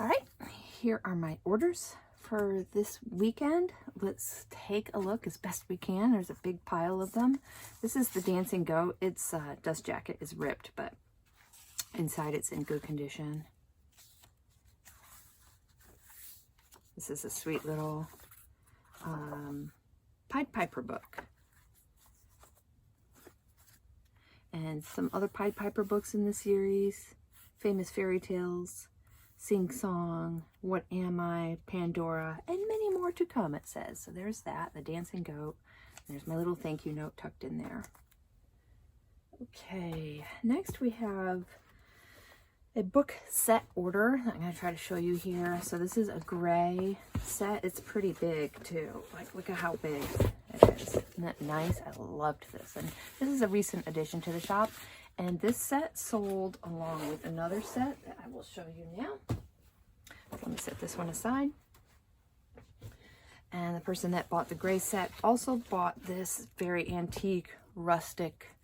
All right, here are my orders for this weekend. Let's take a look as best we can. There's a big pile of them. This is the Dancing Goat. Its dust jacket is ripped, but inside it's in good condition. This is a sweet little Pied Piper book. And some other Pied Piper books in the series. Famous Fairy Tales, Sing Song, What Am I, Pandora, and many more to come, it says. So there's that, the Dancing Goat. There's my little thank you note tucked in there. Okay, next we have a book set order. I'm going to try to show you here. So this is a gray set. It's pretty big too. Like, look at how big it is. Isn't that nice? I loved this. And this is a recent addition to the shop. And this set sold along with another set that I will show you now. Let me set this one aside. And the person that bought the gray set also bought this very antique, rustic,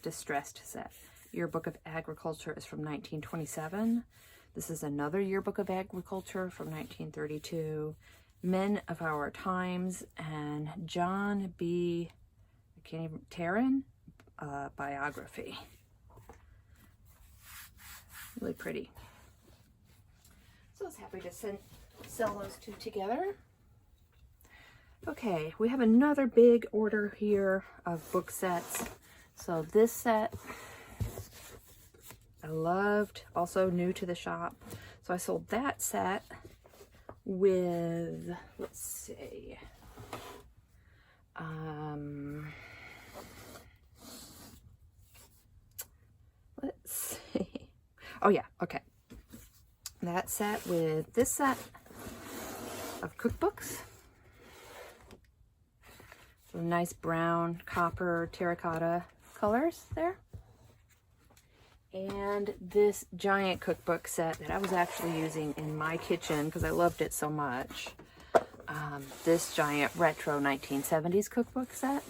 distressed set. Yearbook of Agriculture is from 1927. This is another Yearbook of Agriculture from 1932. Men of Our Times and John B. Tarrant biography. Really pretty. So I was happy to sell those two together. Okay, we have another big order here of book sets. So this set I loved, also new to the shop. So I sold that set with, let's see, let's see. Oh yeah, okay. That set with this set of cookbooks. Some nice brown, copper, terracotta colors there. And this giant cookbook set that I was actually using in my kitchen because I loved it so much. This giant retro 1970s cookbook set.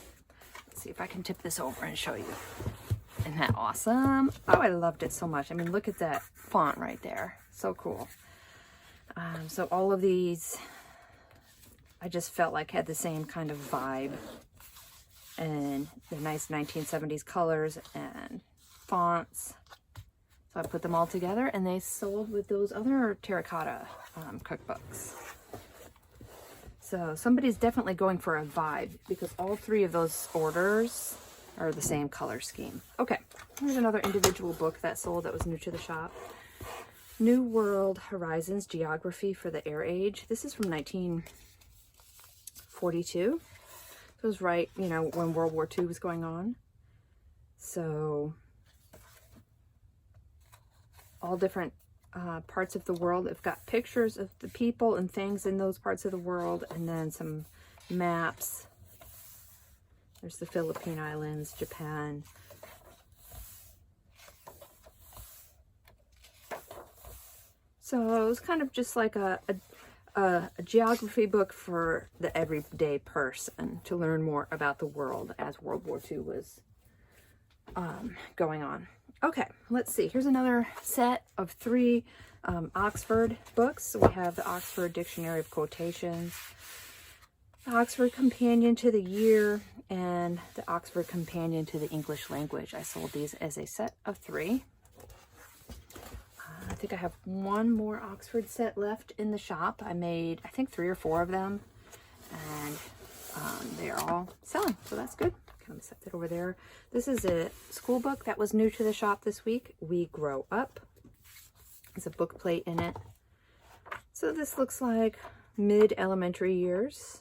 Let's see if I can tip this over and show you. Isn't that awesome? Oh, I loved it so much. I mean, look at that font right there. So cool. So all of these, I just felt like had the same kind of vibe. And the nice 1970s colors and fonts. So I put them all together and they sold with those other terracotta cookbooks. So somebody's definitely going for a vibe because all three of those orders are the same color scheme. Okay, here's another individual book that sold that was new to the shop. New World Horizons, Geography for the Air Age. This is from 1942. It was right, you know, when World War II was going on. So all different parts of the world. They've got pictures of the people and things in those parts of the world, and then some maps. There's the Philippine Islands, Japan. So it was kind of just like a geography book for the everyday person to learn more about the world as World War II was going on. Okay, let's see. Here's another set of 3 Oxford books. So we have the Oxford Dictionary of Quotations, the Oxford Companion to the Year, and the Oxford Companion to the English Language. I sold these as a set of 3. I think I have one more Oxford set left in the shop. I made, I think, 3 or 4 of them, and they're all selling, so that's good. Let me set that over there. This is a school book that was new to the shop this week. We Grow Up. There's a book plate in it. So this looks like mid-elementary years,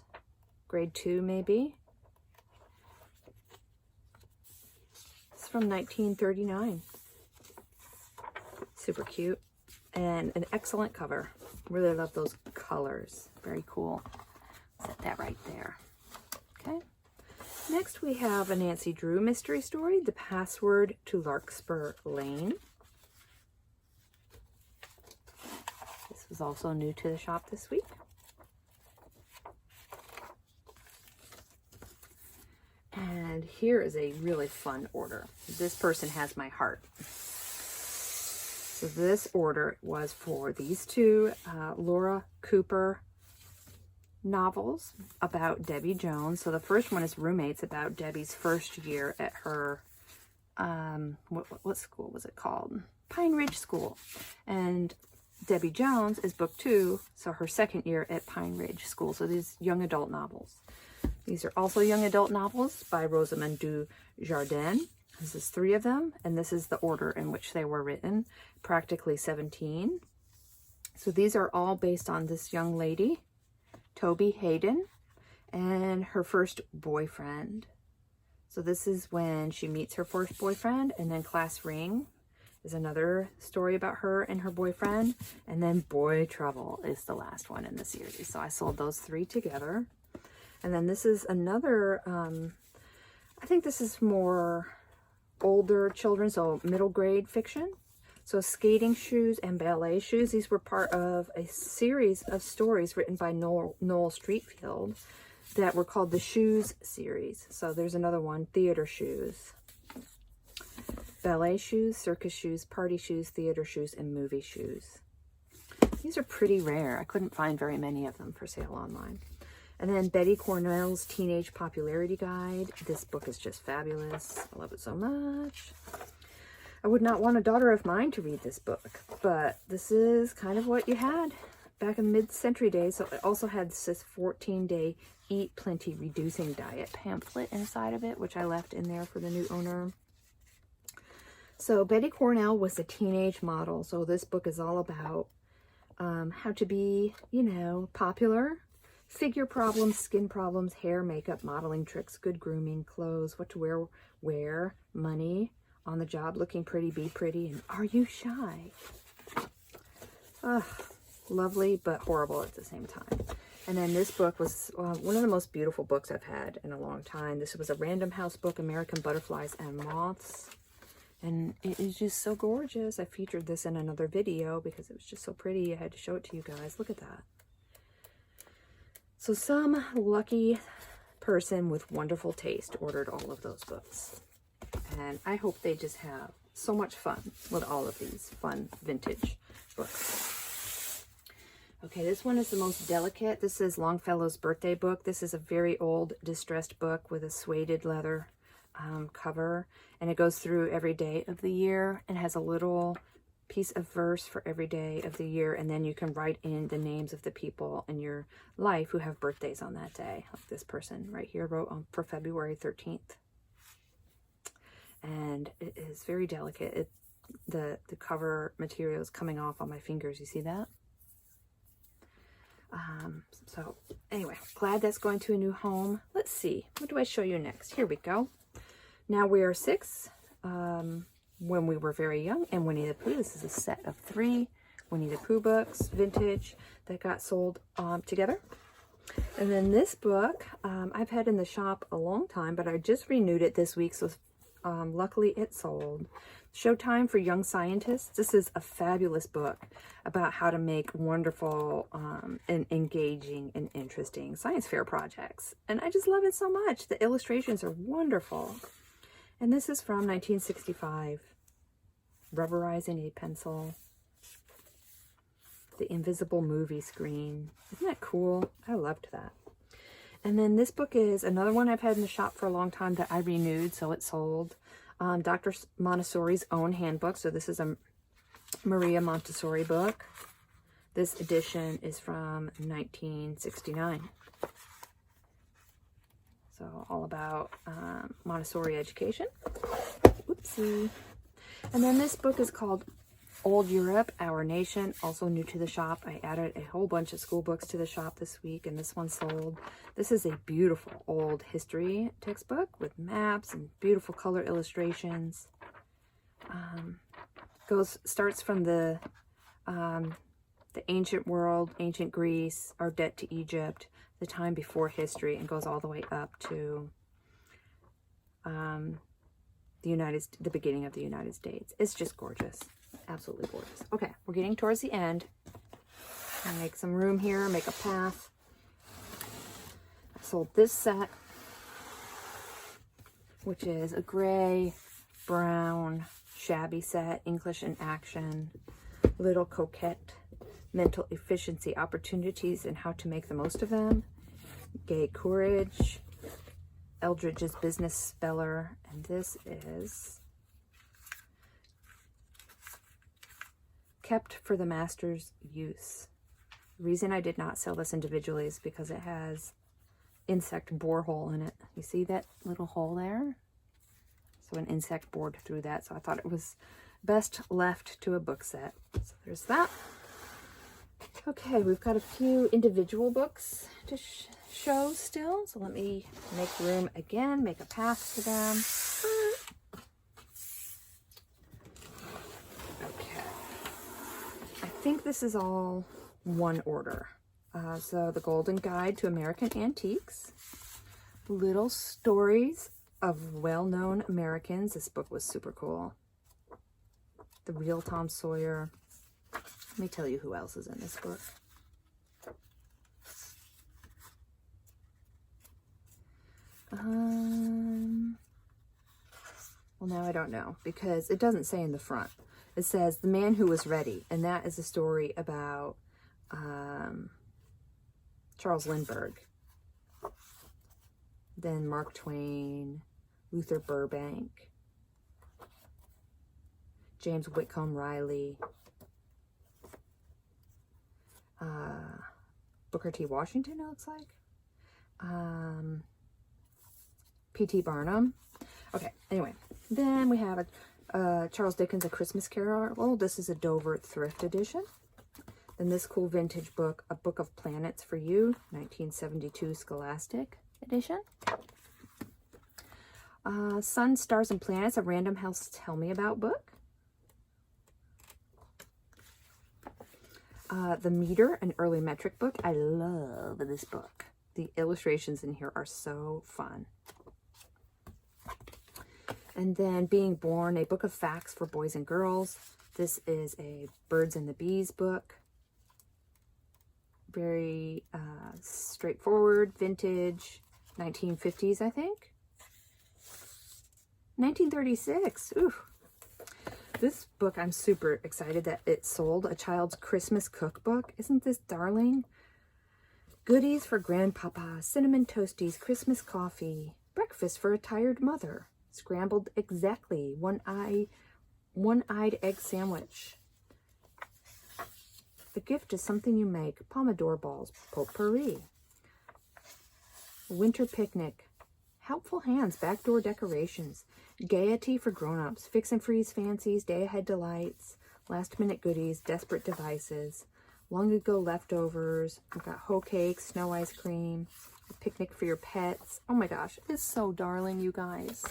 grade 2 maybe. It's from 1939. Super cute and an excellent cover. Really love those colors. Very cool. Set that right there. Okay. Next we have a Nancy Drew mystery story, The Password to Larkspur Lane. This was also new to the shop this week. And here is a really fun order. This person has my heart. So this order was for these two Laura Cooper novels about Debbie Jones. So the first one is Roommates, about Debbie's first year at her, what school was it called? Pine Ridge School. And Debbie Jones is book 2, so her second year at Pine Ridge School. So these young adult novels. These are also young adult novels by Rosamond du Jardin. This is 3 of them, and this is the order in which they were written, practically 17. So these are all based on this young lady, Toby Hayden, and her first boyfriend. So this is when she meets her first boyfriend, and then Class Ring is another story about her and her boyfriend, and then Boy Trouble is the last one in the series. So I sold those 3 together. And then this is another, I think this is more older children, so middle grade fiction. So Skating Shoes and Ballet Shoes. These were part of a series of stories written by Noel Streatfeild that were called the Shoes series. So there's another one, Theater Shoes. Ballet shoes, circus shoes, party shoes, theater shoes, and movie shoes. These are pretty rare. I couldn't find very many of them for sale online. And then Betty Cornwell's Teenage Popularity Guide. This book is just fabulous. I love it so much. I would not want a daughter of mine to read this book, but this is kind of what you had back in mid-century days. So it also had this 14-day Eat Plenty Reducing Diet pamphlet inside of it, which I left in there for the new owner. So Betty Cornwell was a teenage model. So this book is all about how to be, you know, popular, figure problems, skin problems, hair, makeup, modeling tricks, good grooming, clothes, what to wear, money, on the job, looking pretty, be pretty, and are you shy? Ugh, lovely, but horrible at the same time. And then this book was one of the most beautiful books I've had in a long time. This was a Random House book, American Butterflies and Moths. And it is just so gorgeous. I featured this in another video because it was just so pretty. I had to show it to you guys. Look at that. So some lucky person with wonderful taste ordered all of those books. And I hope they just have so much fun with all of these fun vintage books. Okay, this one is the most delicate. This is Longfellow's birthday book. This is a very old distressed book with a suede leather cover, and it goes through every day of the year and has a little piece of verse for every day of the year, and then you can write in the names of the people in your life who have birthdays on that day. Like this person right here wrote on for February 13th. And it is very delicate. The cover material is coming off on my fingers. You see that? So anyway, glad that's going to a new home. Let's see. What do I show you next? Here we go. Now We Are 6. When We Were Very Young, and Winnie the Pooh. This is a set of 3 Winnie the Pooh books, vintage, that got sold together. And then this book, I've had in the shop a long time, but I just renewed it this week, so luckily it sold. Showtime for Young Scientists. This is a fabulous book about how to make wonderful and engaging and interesting science fair projects. And I just love it so much. The illustrations are wonderful. And this is from 1965. Rubberizing a pencil. The invisible movie screen. Isn't that cool? I loved that. And then this book is another one I've had in the shop for a long time that I renewed, so it sold. Dr. Montessori's Own Handbook. So this is a Maria Montessori book. This edition is from 1969. So all about Montessori education. Oopsie. And then this book is called Old Europe, Our Nation, also new to the shop. I added a whole bunch of school books to the shop this week, and this one sold. This is a beautiful old history textbook with maps and beautiful color illustrations. Starts from the ancient world, ancient Greece, our debt to Egypt, the time before history, and goes all the way up to the beginning of the United States. It's just gorgeous. Absolutely gorgeous. Okay, we're getting towards the end. I'll make some room here, make a path. I sold this set, which is a gray, brown, Shabby Set, English in Action, Little Coquette, Mental Efficiency, Opportunities and How to Make the Most of Them, Gay Courage, Eldridge's Business Speller, and this is Kept for the Master's Use. The reason I did not sell this individually is because it has insect borehole in it. You see that little hole there? So an insect bored through that, so I thought it was best left to a book set. So there's that. Okay, we've got a few individual books to show still, so let me make room again, make a path to them. Okay, I think this is all one order. So The Golden Guide to American Antiques, Little Stories of Well-Known Americans. This book was super cool. The Real Tom Sawyer. Let me tell you who else is in this book. Well, now I don't know, because it doesn't say in the front. It says The Man Who Was Ready, and that is a story about Charles Lindbergh. Then Mark Twain, Luther Burbank, James Whitcomb Riley, Booker T. Washington, it looks like. P.T. Barnum. Okay, anyway. Then we have Charles Dickens, A Christmas Carol. This is a Dover thrift edition. Then this cool vintage book, A Book of Planets for You, 1972 Scholastic edition. Sun, Stars, and Planets, a Random House Tell Me About book. The Meter, an early metric book. I love this book. The illustrations in here are so fun. And then Being Born, a book of facts for boys and girls. This is a Birds and the Bees book. Very straightforward, vintage, 1950s, I think. 1936. Ooh. This book, I'm super excited that it sold. A Child's Christmas Cookbook. Isn't this darling? Goodies for Grandpapa, Cinnamon Toasties, Christmas Coffee, Breakfast for a Tired Mother, Scrambled Exactly, One-Eyed Egg Sandwich. The Gift is Something You Make, Pomodoro Balls, Potpourri. Winter Picnic, Helpful Hands, Backdoor Decorations, Gaiety for Grown-Ups, Fix and Freeze Fancies, Day Ahead Delights, Last Minute Goodies, Desperate Devices, Long Ago Leftovers. We've got Hoe Cake, Snow Ice Cream, A Picnic for Your Pets. Oh my gosh, it's so darling, you guys.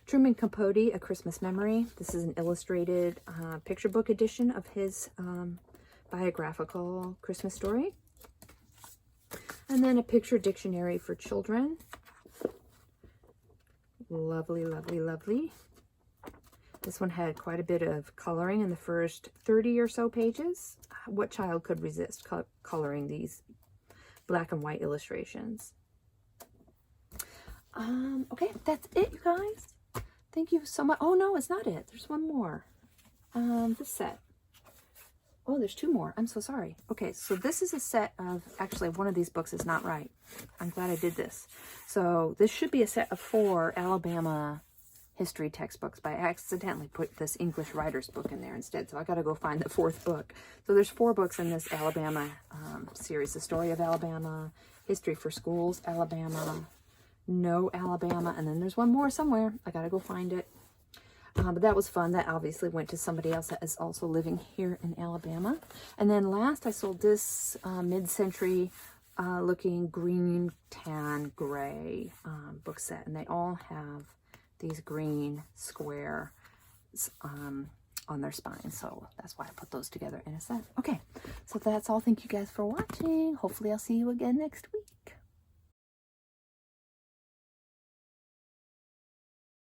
Truman Capote, A Christmas Memory. This is an illustrated picture book edition of his biographical Christmas story. And then a picture dictionary for children. Lovely, lovely, lovely. This one had quite a bit of coloring in the first 30 or so pages. What child could resist coloring these black and white illustrations? Okay, that's it, you guys. Thank you so much. Oh, no, it's not it. There's one more. This set. Oh, there's two more. I'm so sorry. Okay, so this is a set of, actually, one of these books is not right. I'm glad I did this. So this should be a set of 4 Alabama history textbooks, but I accidentally put this English writer's book in there instead, so I got to go find the 4th book. So there's 4 books in this Alabama series. The Story of Alabama, History for Schools, Alabama, No Alabama, and then there's one more somewhere. I got to go find it. But that was fun. That obviously went to somebody else that is also living here in Alabama. And then last, I sold this mid-century looking green, tan, gray book set. And they all have these green squares on their spine. So that's why I put those together in a set. Okay, so that's all. Thank you guys for watching. Hopefully I'll see you again next week.